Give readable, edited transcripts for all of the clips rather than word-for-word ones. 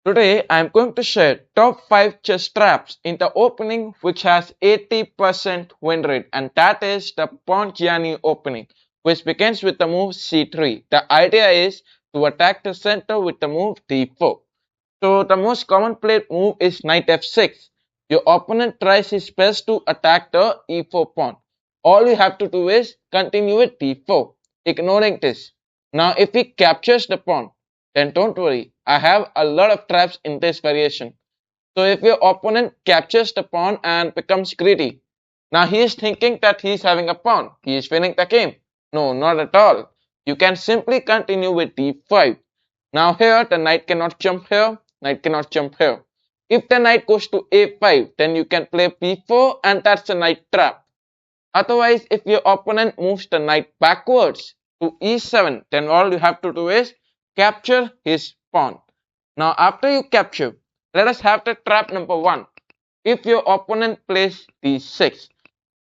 Today I am going to share top 5 chess traps in the opening which has 80% win rate, and that is the Ponziani opening, which begins with the move c3. The idea is to attack the center with the move d4. So the most common played move is knight f6. Your opponent tries his best to attack the e4 pawn. All you have to do is continue with d4, ignoring this. Now if he captures the pawn, then don't worry, I have a lot of traps in this variation. So if your opponent captures the pawn and becomes greedy, now he is thinking that he is having a pawn, he is winning the game. No, not at all. You can simply continue with d5. Now here the knight cannot jump here, knight cannot jump here. If the knight goes to a5, then you can play b4 and that's a knight trap. Otherwise, if your opponent moves the knight backwards to e7, then all you have to do is capture his pawn. Now after you capture, let us have the trap number 1. If your opponent plays d6.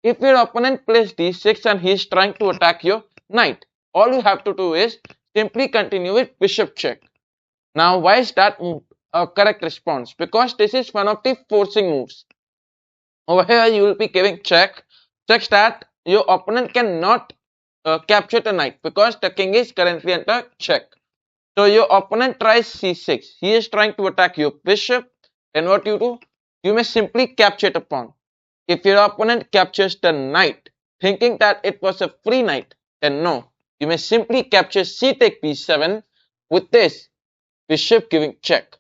If your opponent plays d6 and he is trying to attack your knight, all you have to do is simply continue with bishop check. Now why is that move a correct response? Because this is one of the forcing moves. Over here you will be giving check such that your opponent cannot capture the knight because the king is currently under check. So your opponent tries c6. He is trying to attack your bishop. Then what you do? You may simply capture the pawn. If your opponent captures the knight, thinking that it was a free knight, then no. You may simply capture c take b7 with this bishop giving check.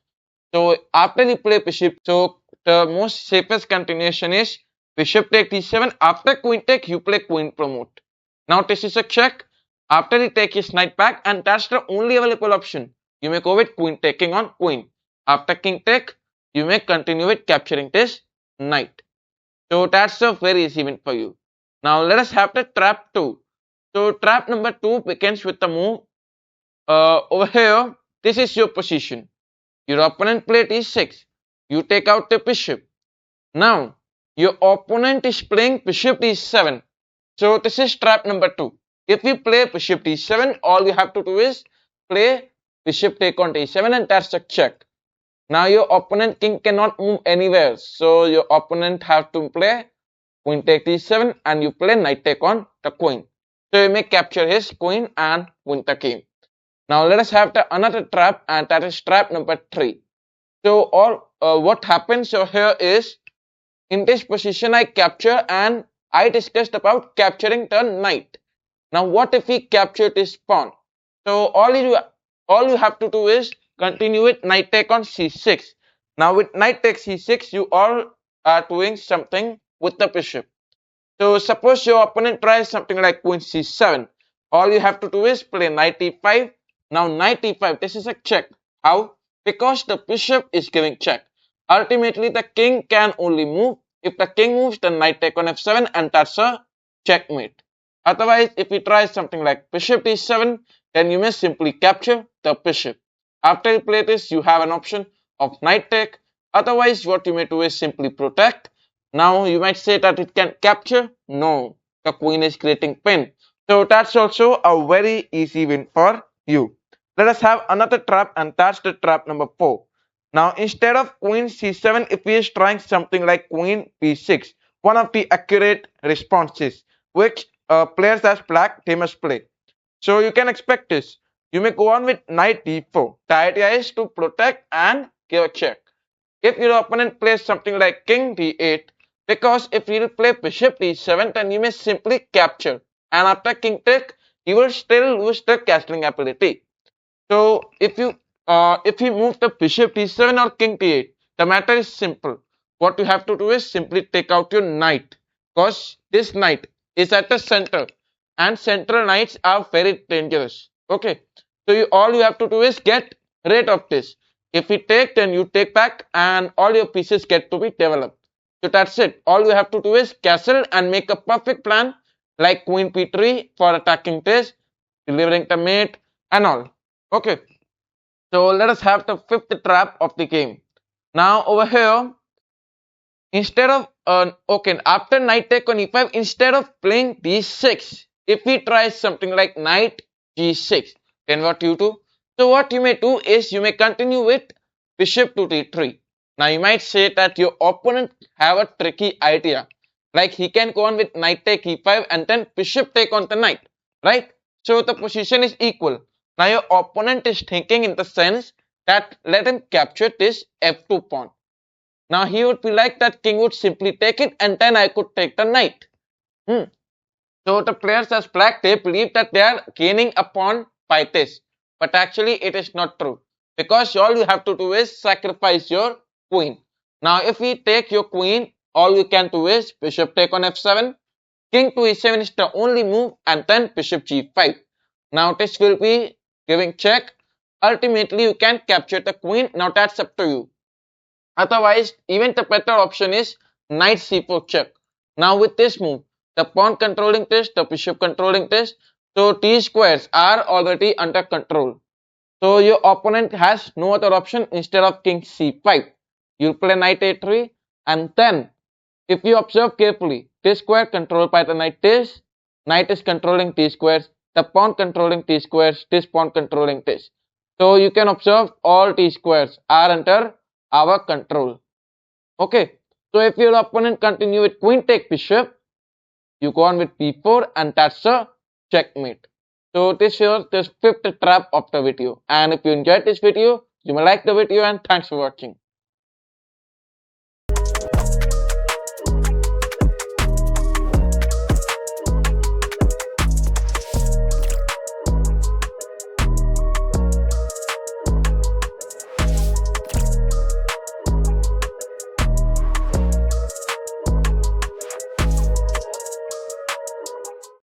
So after you play bishop, so the most safest continuation is bishop take d7. After queen take, you play queen promote. Now this is a check. After he takes his knight back, and that's the only available option. You may go with queen taking on queen. After king take, you may continue with capturing this knight. So that's a very easy win for you. Now let us have the trap 2. So trap number 2 begins with the move over here. This is your position. Your opponent played e6. You take out the bishop. Now your opponent is playing bishop d7. So this is trap number 2. If you play bishop d7, all you have to do is play bishop take on d7 and that's a check. Now your opponent king cannot move anywhere. So your opponent have to play queen take d7 and you play knight take on the queen. So you may capture his queen and win the game. Now let us have the another trap, and that is trap number 3. So all what happens over here is in this position I capture and I discussed about capturing the knight. Now what if he captured this pawn? So all you have to do is continue with knight take on c6. Now with knight take c6 you all are doing something with the bishop. So suppose your opponent tries something like queen c7. All you have to do is play knight e5. Now knight e5, this is a check. How? Because the bishop is giving check. Ultimately the king can only move. If the king moves, then knight take on f7 and that's a checkmate. Otherwise, if you try something like bishop d7, then you may simply capture the bishop. After you play this, you have an option of knight take. Otherwise, what you may do is simply protect. Now, you might say that it can capture. No, the queen is creating pin. So that's also a very easy win for you. Let us have another trap, and that's the trap number 4. Now, instead of queen c7, if he is trying something like queen b6, one of the accurate responses which players as black they must play. So you can expect this. You may go on with knight d4. The idea is to protect and give a check. If your opponent plays something like king d8, because if he will play bishop d7, then you may simply capture. And after king take, he will still lose the castling ability. So if you move the bishop d7 or king d8, the matter is simple. What you have to do is simply take out your knight, because this knight is at the center and central knights are very dangerous. Okay, so all you have to do is get rid of this. If you take, then you take back and all your pieces get to be developed. So that's it. All you have to do is castle and make a perfect plan like queen p3 for attacking this, delivering the mate and all. Okay, so let us have the fifth trap of the game. Now over here, instead of okay, after knight take on e5, instead of playing d6, if he tries something like knight g6, then what you do? So what you may do is you may continue with bishop to d3. Now you might say that your opponent have a tricky idea. Like he can go on with knight take e5 and then bishop take on the knight, right? So the position is equal. Now your opponent is thinking in the sense that let him capture this f2 pawn. Now he would be like that king would simply take it and then I could take the knight. So the players as black, they believe that they are gaining a pawn by this. But actually it is not true. Because all you have to do is sacrifice your queen. Now if we take your queen, all you can do is bishop take on f7. King to e7 is the only move and then bishop g5. Now this will be giving check. Ultimately you can capture the queen. Now that's up to you. Otherwise, even the better option is knight c4 check. Now with this move, the pawn controlling this, the bishop controlling this, so t squares are already under control. So your opponent has no other option instead of king c5. You play knight a3 and then if you observe carefully, t square controlled by the knight this, knight is controlling t squares, the pawn controlling t squares, this pawn controlling this. So you can observe all t squares are under our control. Okay, so if your opponent continue with queen take bishop, you go on with b4 and that's a checkmate. So this is the fifth trap of the video, and if you enjoyed this video, you may like the video and thanks for watching.